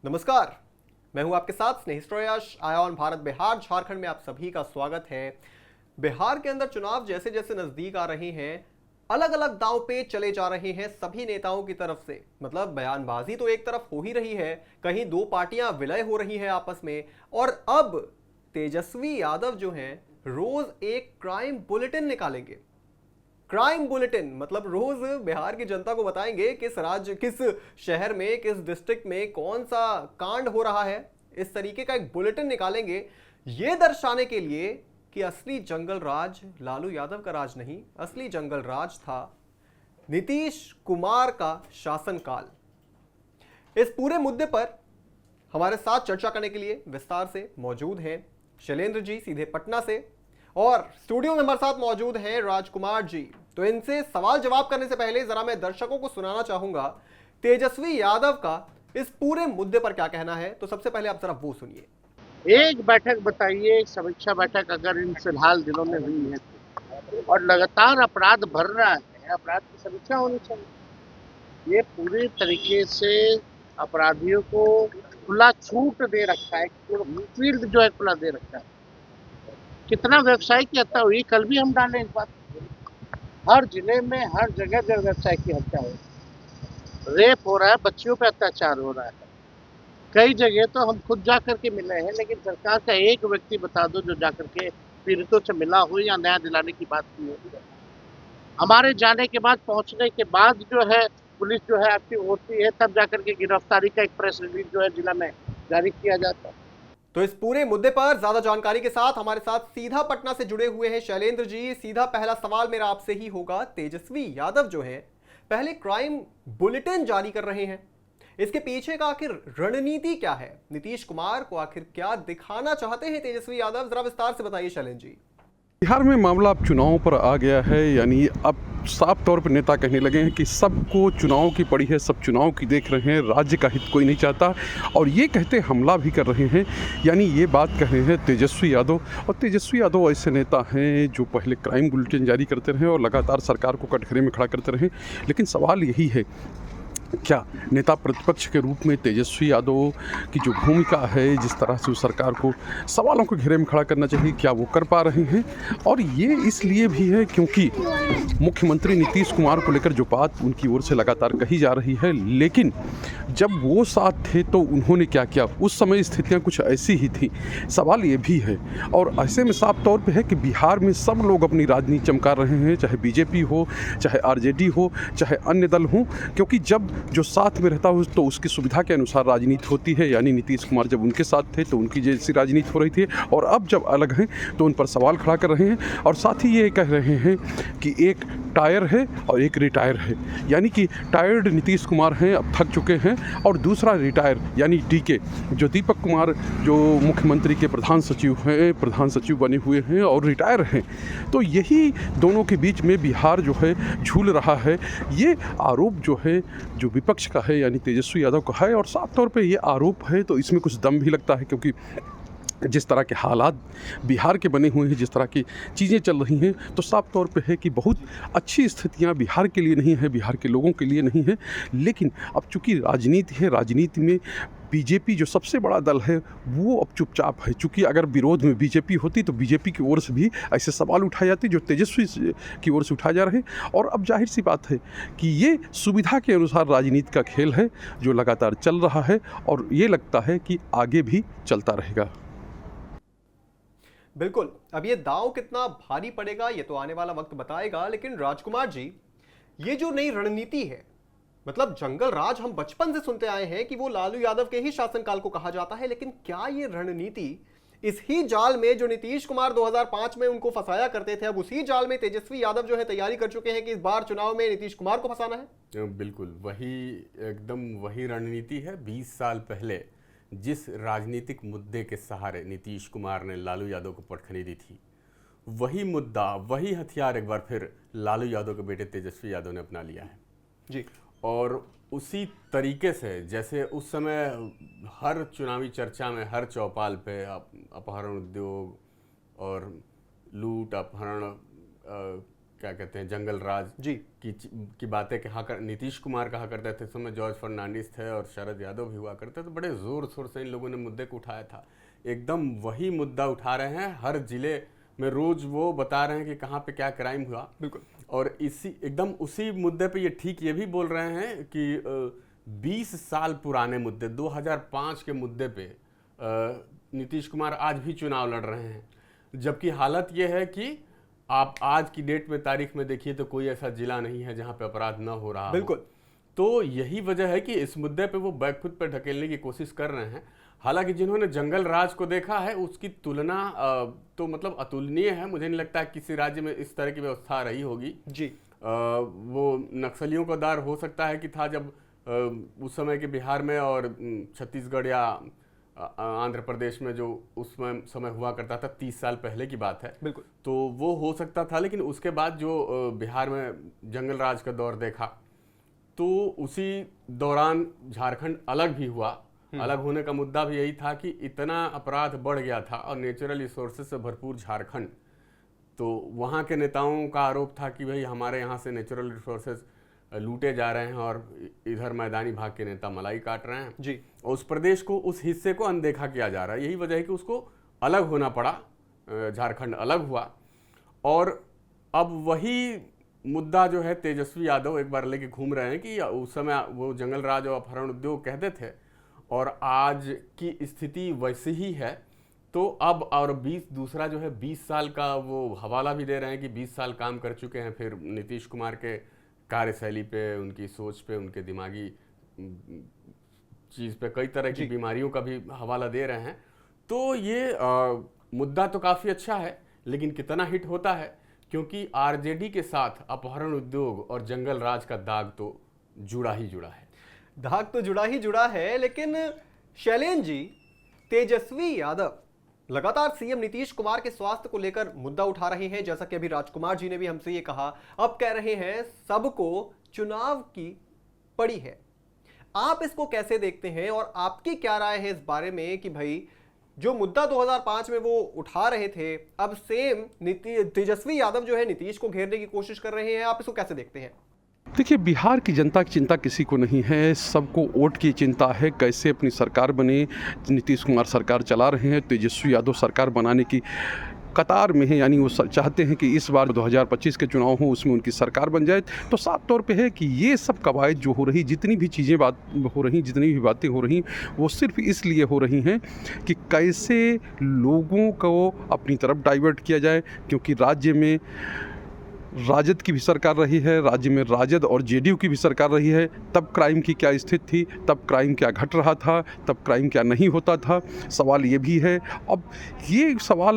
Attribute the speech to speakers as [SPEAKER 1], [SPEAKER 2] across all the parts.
[SPEAKER 1] नमस्कार, मैं हूं आपके साथ स्नेहिस्ट्रोयश आयान भारत बिहार झारखंड में आप सभी का स्वागत है। बिहार के अंदर चुनाव जैसे जैसे नजदीक आ रहे हैं, अलग अलग दांव पे चले जा रहे हैं सभी नेताओं की तरफ से। मतलब बयानबाजी तो एक तरफ हो ही रही है, कहीं दो पार्टियां विलय हो रही है आपस में, और अब तेजस्वी यादव जो हैं रोज एक क्राइम बुलेटिन निकालेंगे। क्राइम बुलेटिन मतलब रोज बिहार की जनता को बताएंगे किस राज्य, किस शहर में, किस डिस्ट्रिक्ट में कौन सा कांड हो रहा है। इस तरीके का एक बुलेटिन निकालेंगे, यह दर्शाने के लिए कि असली जंगल राज लालू यादव का राज नहीं, असली जंगल राज था नीतीश कुमार का शासनकाल। इस पूरे मुद्दे पर हमारे साथ चर्चा करने के लिए विस्तार से मौजूद हैं शैलेंद्र जी सीधे पटना से, और स्टूडियो में हमारे साथ मौजूद हैं राजकुमार जी। तो इनसे सवाल जवाब करने से पहले जरा मैं दर्शकों को सुनाना चाहूंगा तेजस्वी यादव का इस पूरे मुद्दे पर क्या कहना है। तो सबसे पहले आप जरा वो सुनिए।
[SPEAKER 2] एक बैठक बताइए, एक समीक्षा बैठक अगर इन फिलहाल दिनों में हुई है तो, और लगातार अपराध बढ़ रहा है, अपराध की समीक्षा होनी चाहिए। ये पूरी तरीके से अपराधियों को खुला छूट दे रखा है, फील्ड जो है खुला दे रखा है। कितना व्यवसाय की हत्या हुई, कल भी हम डाले इस बात। हर जिले में हर जगह जगह व्यवसाय की हत्या हो, रेप हो रहा है, बच्चियों पे अत्याचार हो रहा है। कई जगह तो हम खुद जा करके मिले हैं, लेकिन सरकार का एक व्यक्ति बता दो जो जा करके पीड़ितों से मिला हो या न्याय दिलाने की बात की हो। हमारे जाने के बाद, पहुंचने के बाद जो है पुलिस जो है एक्टिव होती है, तब जाकर के गिरफ्तारी का एक प्रेस रिलीज जो है जिला में जारी किया जाता है।
[SPEAKER 1] तो इस पूरे मुद्दे पर ज्यादा जानकारी के साथ हमारे साथ सीधा पटना से जुड़े हुए हैं शैलेंद्र जी। सीधा पहला सवाल मेरा आपसे ही होगा, तेजस्वी यादव जो है पहले क्राइम बुलेटिन जारी कर रहे हैं, इसके पीछे का आखिर रणनीति क्या है? नीतीश कुमार को आखिर क्या दिखाना चाहते हैं तेजस्वी यादव, जरा विस्तार से बताइए शैलेंद्र जी।
[SPEAKER 3] बिहार में मामला अब चुनाव पर आ गया है, यानी अब साफ तौर पर नेता कहने लगे हैं कि सबको चुनाव की पड़ी है, सब चुनाव की देख रहे हैं, राज्य का हित कोई नहीं चाहता, और ये कहते हमला भी कर रहे हैं। यानी ये बात कह रहे हैं तेजस्वी यादव, और तेजस्वी यादव ऐसे नेता हैं जो पहले क्राइम बुलेटिन जारी करते रहे और लगातार सरकार को कटघरे में खड़ा करते रहे। लेकिन सवाल यही है, क्या नेता प्रतिपक्ष के रूप में तेजस्वी यादव की जो भूमिका है, जिस तरह से उस सरकार को सवालों के घेरे में खड़ा करना चाहिए, क्या वो कर पा रहे हैं? और ये इसलिए भी है क्योंकि मुख्यमंत्री नीतीश कुमार को लेकर जो बात उनकी ओर से लगातार कही जा रही है, लेकिन जब वो साथ थे तो उन्होंने क्या किया, उस समय स्थितियां कुछ ऐसी ही थी। सवाल ये भी है, और ऐसे में साफ तौर पे है कि बिहार में सब लोग अपनी राजनीति चमका रहे हैं, चाहे बीजेपी हो, चाहे आरजेडी हो, चाहे अन्य दल हों, क्योंकि जब जो साथ में रहता हो तो उसकी सुविधा के अनुसार राजनीति होती है। यानी नीतीश कुमार जब उनके साथ थे तो उनकी जैसी राजनीति हो रही थी, और अब जब अलग हैं तो उन पर सवाल खड़ा कर रहे हैं, और साथ ही ये कह रहे हैं कि एक टायर है और एक रिटायर है। यानी कि टायर्ड नीतीश कुमार हैं, अब थक चुके हैं, और दूसरा रिटायर यानी डीके जो दीपक कुमार जो मुख्यमंत्री के प्रधान सचिव बने हुए हैं और रिटायर हैं। तो यही दोनों के बीच में बिहार जो है झूल रहा है। ये आरोप जो है जो विपक्ष का है, यानी तेजस्वी यादव का है, और साफ तौर पे ये आरोप है तो इसमें कुछ दम भी लगता है, क्योंकि जिस तरह के हालात बिहार के बने हुए हैं, जिस तरह की चीज़ें चल रही हैं, तो साफ तौर पे है कि बहुत अच्छी स्थितियां बिहार के लिए नहीं है, बिहार के लोगों के लिए नहीं है। लेकिन अब चूंकि राजनीति है, राजनीति में बीजेपी जो सबसे बड़ा दल है वो अब चुपचाप है। चूँकि अगर विरोध में बीजेपी होती तो बीजेपी की ओर से भी ऐसे सवाल उठाए जाते जो तेजस्वी की ओर से उठाए जा रहे हैं। और अब जाहिर सी बात है कि ये सुविधा के अनुसार राजनीति का खेल है जो लगातार चल रहा है, और ये लगता है कि आगे भी चलता रहेगा।
[SPEAKER 1] बिल्कुल, अब ये दांव कितना भारी पड़ेगा ये तो आने वाला वक्त बताएगा। लेकिन राजकुमार जी, ये जो नई रणनीति है, मतलब जंगल राज हम बचपन से सुनते आए हैं कि वो लालू यादव के ही शासनकाल को कहा जाता है, लेकिन क्या ये रणनीति इस ही जाल में जो नीतीश कुमार 2005 में उनको फंसाया करते थे, अब उसी जाल में तेजस्वी यादव जो है तैयारी कर चुके हैं कि इस बार चुनाव में नीतीश कुमार को फंसाना है?
[SPEAKER 4] बिल्कुल वही, एकदम वही रणनीति है। 20 साल पहले जिस राजनीतिक मुद्दे के सहारे नीतीश कुमार ने लालू यादव को पट खरीदी थी, वही मुद्दा, वही हथियार एक बार फिर लालू यादव के बेटे तेजस्वी यादव ने अपना लिया है
[SPEAKER 1] जी।
[SPEAKER 4] और उसी तरीके से जैसे उस समय हर चुनावी चर्चा में, हर चौपाल पे अपहरण उद्योग और लूट अपहरण क्या कहते हैं जंगल राज
[SPEAKER 1] जी
[SPEAKER 4] की बातें नीतीश कुमार कहा करते थे, समय जॉर्ज फर्नांडिस थे और शरद यादव भी हुआ करते, तो बड़े जोर शोर से इन लोगों ने मुद्दे को उठाया था। एकदम वही मुद्दा उठा रहे हैं, हर जिले में रोज वो बता रहे हैं कि कहाँ पे क्या क्राइम हुआ।
[SPEAKER 1] बिल्कुल।
[SPEAKER 4] और इसी एकदम उसी मुद्दे पे ये ठीक ये भी बोल रहे हैं कि 20 साल पुराने मुद्दे, 2005 के मुद्दे पे नीतीश कुमार आज भी चुनाव लड़ रहे हैं, जबकि हालत ये है कि आप आज की डेट में तारीख में देखिए तो कोई ऐसा जिला नहीं है जहां पे अपराध न हो रहा हो।
[SPEAKER 1] बिल्कुल।
[SPEAKER 4] तो यही वजह है कि इस मुद्दे पे वो बैकफुट पे ढकेलने की कोशिश कर रहे हैं। हालांकि जिन्होंने जंगल राज को देखा है उसकी तुलना तो मतलब अतुलनीय है। मुझे नहीं लगता किसी राज्य में इस तरह की व्यवस्था रही होगी।
[SPEAKER 1] जी
[SPEAKER 4] वो नक्सलियों का दौर हो सकता है कि था जब उस समय के बिहार में और छत्तीसगढ़ या आंध्र प्रदेश में जो उस समय हुआ करता था, 30 साल पहले की बात है।
[SPEAKER 1] बिल्कुल।
[SPEAKER 4] तो वो हो सकता था, लेकिन उसके बाद जो बिहार में जंगल राज का दौर देखा तो उसी दौरान झारखंड अलग भी हुआ। अलग होने का मुद्दा भी यही था कि इतना अपराध बढ़ गया था और नेचुरल रिसोर्सेज से भरपूर झारखंड, तो वहाँ के नेताओं का आरोप था कि भाई हमारे यहाँ से नेचुरल रिसोर्सेज लूटे जा रहे हैं और इधर मैदानी भाग के नेता मलाई काट रहे हैं
[SPEAKER 1] जी।
[SPEAKER 4] और उस प्रदेश को, उस हिस्से को अनदेखा किया जा रहा है। यही वजह है कि उसको अलग होना पड़ा, झारखंड अलग हुआ। और अब वही मुद्दा जो है तेजस्वी यादव एक बार लेके घूम रहे हैं कि उस समय वो जंगल राज और अपहरण उद्योग कहते थे और आज की स्थिति वैसी ही है। तो अब और 20 जो है 20 साल का वो हवाला भी दे रहे हैं कि 20 साल काम कर चुके हैं। फिर नीतीश कुमार के कार्यशैली पे, उनकी सोच पे, उनके दिमागी चीज़ पे, कई तरह की बीमारियों का भी हवाला दे रहे हैं। तो ये मुद्दा तो काफ़ी अच्छा है, लेकिन कितना हिट होता है, क्योंकि आरजेडी के साथ अपहरण उद्योग और जंगल राज का दाग तो जुड़ा ही जुड़ा है।
[SPEAKER 1] दाग तो जुड़ा ही जुड़ा है। लेकिन शैलेंद्र जी, तेजस्वी यादव लगातार सीएम नीतीश कुमार के स्वास्थ्य को लेकर मुद्दा उठा रहे हैं। जैसा कि अभी राजकुमार जी ने भी हमसे ये कहा, अब कह रहे हैं सबको चुनाव की पड़ी है। आप इसको कैसे देखते हैं और आपकी क्या राय है इस बारे में कि भाई जो मुद्दा 2005 में वो उठा रहे थे, अब सेम तेजस्वी यादव जो है नीतीश को घेरने की कोशिश कर रहे हैं, आप इसको कैसे देखते हैं?
[SPEAKER 3] देखिए, बिहार की जनता की चिंता किसी को नहीं है, सबको वोट की चिंता है, कैसे अपनी सरकार बने। नीतीश कुमार सरकार चला रहे हैं, तेजस्वी यादव सरकार बनाने की कतार में है, यानी वो चाहते हैं कि इस बार 2025 के चुनाव हो उसमें उनकी सरकार बन जाए। तो साफ तौर पे है कि ये सब कवायद जो हो रही, जितनी भी चीज़ें हो रही, जितनी भी बातें हो रही, वो सिर्फ इसलिए हो रही हैं कि कैसे लोगों को अपनी तरफ डाइवर्ट किया जाए। क्योंकि राज्य में राजद की भी सरकार रही है, राज्य में राजद और जेडीयू की भी सरकार रही है। तब क्राइम की क्या स्थिति थी, तब क्राइम क्या घट रहा था, तब क्राइम क्या नहीं होता था। सवाल ये भी है। अब ये सवाल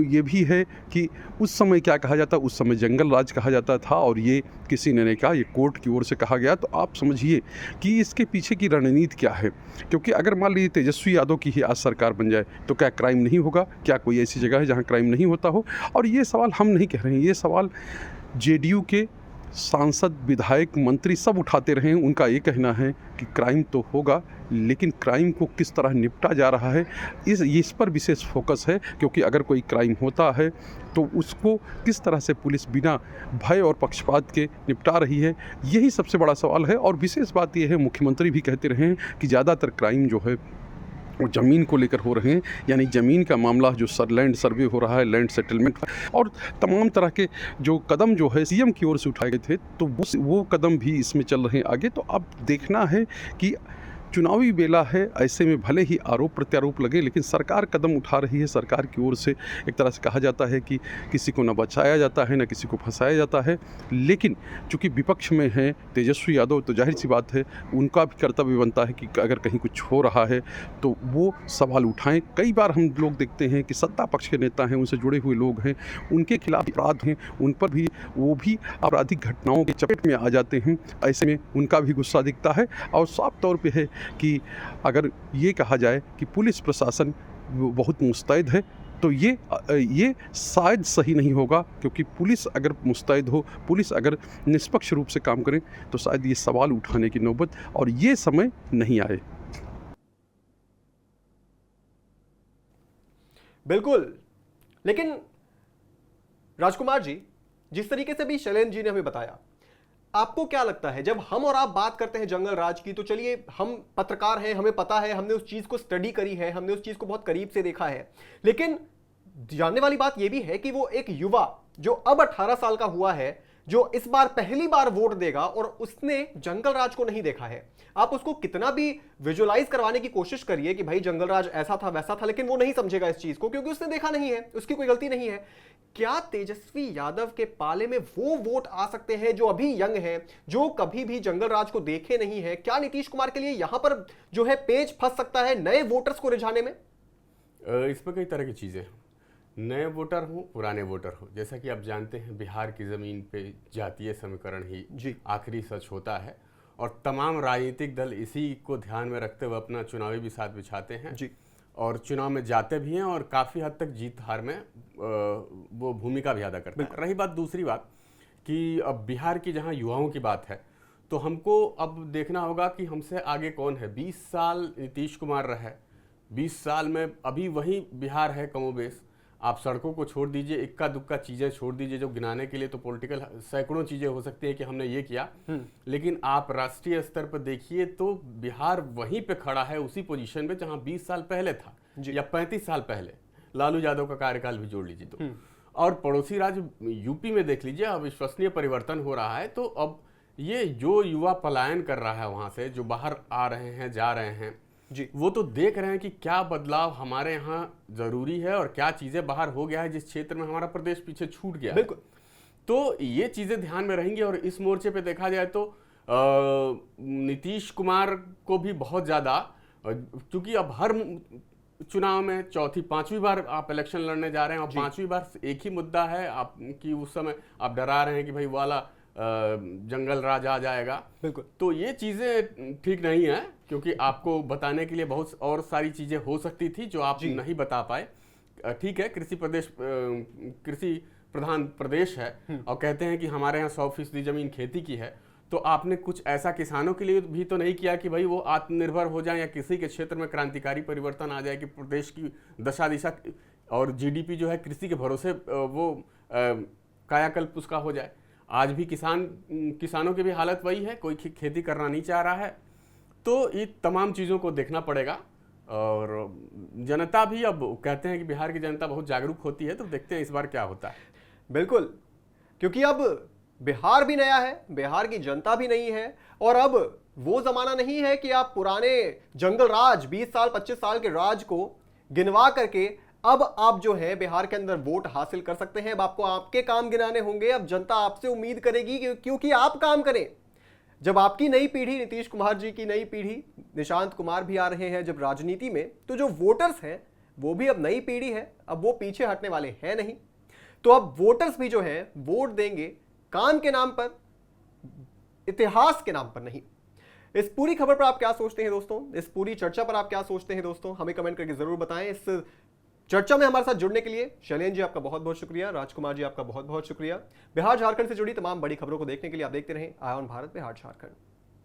[SPEAKER 3] ये भी है कि उस समय क्या कहा जाता, उस समय जंगल राज कहा जाता था और ये किसी ने नहीं कहा, ये कोर्ट की ओर से कहा गया। तो आप समझिए कि इसके पीछे की रणनीति क्या है। क्योंकि अगर मान लीजिए तेजस्वी यादव की ही आज सरकार बन जाए तो क्या क्राइम नहीं होगा? क्या कोई ऐसी जगह है जहाँ क्राइम नहीं होता हो? और ये सवाल हम नहीं कह रहे हैं, ये सवाल जेडीयू के सांसद, विधायक, मंत्री सब उठाते रहे हैं। उनका ये कहना है कि क्राइम तो होगा, लेकिन क्राइम को किस तरह निपटा जा रहा है इस पर विशेष फोकस है। क्योंकि अगर कोई क्राइम होता है तो उसको किस तरह से पुलिस बिना भय और पक्षपात के निपटा रही है, यही सबसे बड़ा सवाल है। और विशेष बात यह है, मुख्यमंत्री भी कहते रहे हैं कि ज़्यादातर क्राइम जो है वो ज़मीन को लेकर हो रहे हैं, यानी ज़मीन का मामला जो लैंड सर्वे हो रहा है, लैंड सेटलमेंट और तमाम तरह के जो कदम जो है सीएम की ओर से उठाए गए थे, तो वो कदम भी इसमें चल रहे हैं आगे। तो अब देखना है कि चुनावी बेला है, ऐसे में भले ही आरोप प्रत्यारोप लगे, लेकिन सरकार कदम उठा रही है। सरकार की ओर से एक तरह से कहा जाता है कि किसी को न बचाया जाता है, न किसी को फंसाया जाता है। लेकिन चूंकि विपक्ष में है तेजस्वी यादव, तो जाहिर सी बात है उनका भी कर्तव्य बनता है कि अगर कहीं कुछ हो रहा है तो वो सवाल उठाएं। कई बार हम लोग देखते हैं कि सत्ता पक्ष के नेता हैं, उनसे जुड़े हुए लोग हैं, उनके खिलाफ अपराध हैं, उन पर भी वो भी आपराधिक घटनाओं के चपेट में आ जाते हैं। ऐसे में उनका भी गुस्सा दिखता है। और साफ तौर पर है कि अगर ये कहा जाए कि पुलिस प्रशासन बहुत मुस्तैद है, तो ये शायद सही नहीं होगा। क्योंकि पुलिस अगर मुस्तैद हो, पुलिस अगर निष्पक्ष रूप से काम करे, तो शायद ये सवाल उठाने की नौबत और ये समय नहीं आए।
[SPEAKER 1] बिल्कुल। लेकिन राजकुमार जी, जिस तरीके से भी शैलेंद्र जी ने हमें बताया, आपको क्या लगता है जब हम और आप बात करते हैं जंगल राज की, तो चलिए हम पत्रकार हैं, हमें पता है, हमने उस चीज को स्टडी करी है, हमने उस चीज को बहुत करीब से देखा है, लेकिन जानने वाली बात यह भी है कि वो एक युवा जो अब 18 साल का हुआ है, जो इस बार पहली बार वोट देगा और उसने जंगल राज को नहीं देखा है, आप उसको कितना भी विजुअलाइज करवाने की कोशिश करिए कि भाई जंगल राज ऐसा था वैसा था, लेकिन वो नहीं समझेगा इस चीज को, क्योंकि उसने देखा नहीं है, उसकी कोई गलती नहीं है। क्या तेजस्वी यादव के पाले में वो वोट आ सकते हैं जो अभी यंग है, जो कभी भी जंगल राज को देखे नहीं है? क्या नीतीश कुमार के लिए यहां पर जो है पेच फंस सकता है नए वोटर्स को रिझाने में?
[SPEAKER 4] इसमें कई तरह की चीज़ें हैं। नए वोटर हो, पुराने वोटर हो, जैसा कि आप जानते हैं बिहार की ज़मीन पे जातीय समीकरण ही
[SPEAKER 1] जी।
[SPEAKER 4] आखिरी सच होता है, और तमाम राजनीतिक दल इसी को ध्यान में रखते हुए अपना चुनावी भी साथ बिछाते हैं
[SPEAKER 1] जी।
[SPEAKER 4] और चुनाव में जाते भी हैं और काफ़ी हद तक जीत हार में वो भूमिका भी अदा करते हैं। रही बात दूसरी बात कि अब बिहार की जहाँ युवाओं की बात है, तो हमको अब देखना होगा कि हमसे आगे कौन है। 20 साल नीतीश कुमार रहे, 20 साल में अभी वही बिहार है कमोबेश। आप सड़कों को छोड़ दीजिए, इक्का दुक्का चीज़ें छोड़ दीजिए जो गिनाने के लिए तो पॉलिटिकल सैकड़ों चीज़ें हो सकती हैं कि हमने ये किया, लेकिन आप राष्ट्रीय स्तर पर देखिए तो बिहार वहीं पे खड़ा है, उसी पोजीशन पे जहां 20 साल पहले था या 35 साल पहले, लालू यादव का कार्यकाल भी जोड़ लीजिए तो। और पड़ोसी राज्य यूपी में देख लीजिए, अविश्वसनीय परिवर्तन हो रहा है। तो अब ये जो युवा पलायन कर रहा है वहां से, जो बाहर आ रहे हैं जा रहे हैं
[SPEAKER 1] जी,
[SPEAKER 4] वो तो देख रहे हैं कि क्या बदलाव हमारे यहाँ जरूरी है और क्या चीजें बाहर हो गया है जिस क्षेत्र में हमारा प्रदेश पीछे छूट गया है।
[SPEAKER 1] बिल्कुल।
[SPEAKER 4] तो ये चीजें ध्यान में रहेंगी। और इस मोर्चे पे देखा जाए तो नीतीश कुमार को भी बहुत ज्यादा, क्योंकि अब हर चुनाव में चौथी पांचवी बार आप इलेक्शन लड़ने जा रहे हैं और पांचवी बार एक ही मुद्दा है आपकी, उस समय आप डरा रहे हैं कि भाई वाला जंगल राज आ जाएगा।
[SPEAKER 1] बिल्कुल।
[SPEAKER 4] तो ये चीजें ठीक नहीं है, क्योंकि आपको बताने के लिए बहुत और सारी चीजें हो सकती थी जो आप नहीं बता पाए। ठीक है, कृषि प्रधान प्रदेश है और कहते हैं कि हमारे यहाँ 100% जमीन खेती की है, तो आपने कुछ ऐसा किसानों के लिए भी तो नहीं किया कि भाई वो आत्मनिर्भर हो जाए या किसी के क्षेत्र में क्रांतिकारी परिवर्तन आ जाए कि प्रदेश की दशा दिशा और जीडीपी जो है कृषि के भरोसे वो कायाकल्प उसका हो जाए। आज भी किसानों की भी हालत वही है, कोई खेती करना नहीं चाह रहा है। तो ये तमाम चीज़ों को देखना पड़ेगा। और जनता भी, अब कहते हैं कि बिहार की जनता बहुत जागरूक होती है, तो देखते हैं इस बार क्या होता है।
[SPEAKER 1] बिल्कुल, क्योंकि अब बिहार भी नया है, बिहार की जनता भी नहीं है, और अब वो जमाना नहीं है कि आप पुराने जंगल राज 20 साल 25 साल के राज को गिनवा करके अब आप जो है बिहार के अंदर वोट हासिल कर सकते हैं। अब आपको आपके काम गिनाने होंगे। अब जनता आपसे उम्मीद करेगी क्योंकि आप काम करें। जब आपकी नई पीढ़ी, नीतीश कुमार जी की नई पीढ़ी, निशांत कुमार भी आ रहे हैं जब राजनीति में, तो जो वोटर्स हैं वो भी अब नई पीढ़ी है, अब वो पीछे हटने वाले हैं नहीं। तो अब वोटर्स भी जो है वोट देंगे काम के नाम पर, इतिहास के नाम पर नहीं। इस पूरी खबर पर आप क्या सोचते हैं दोस्तों? इस पूरी चर्चा पर आप क्या सोचते हैं दोस्तों? हमें कमेंट करके जरूर बताएं। इस चर्चा में हमारे साथ जुड़ने के लिए शैलेंद्र जी आपका बहुत बहुत शुक्रिया, राजकुमार जी आपका बहुत बहुत शुक्रिया। बिहार झारखंड से जुड़ी तमाम बड़ी खबरों को देखने के लिए आप देखते रहें आय ऑन भारत बिहार झारखंड।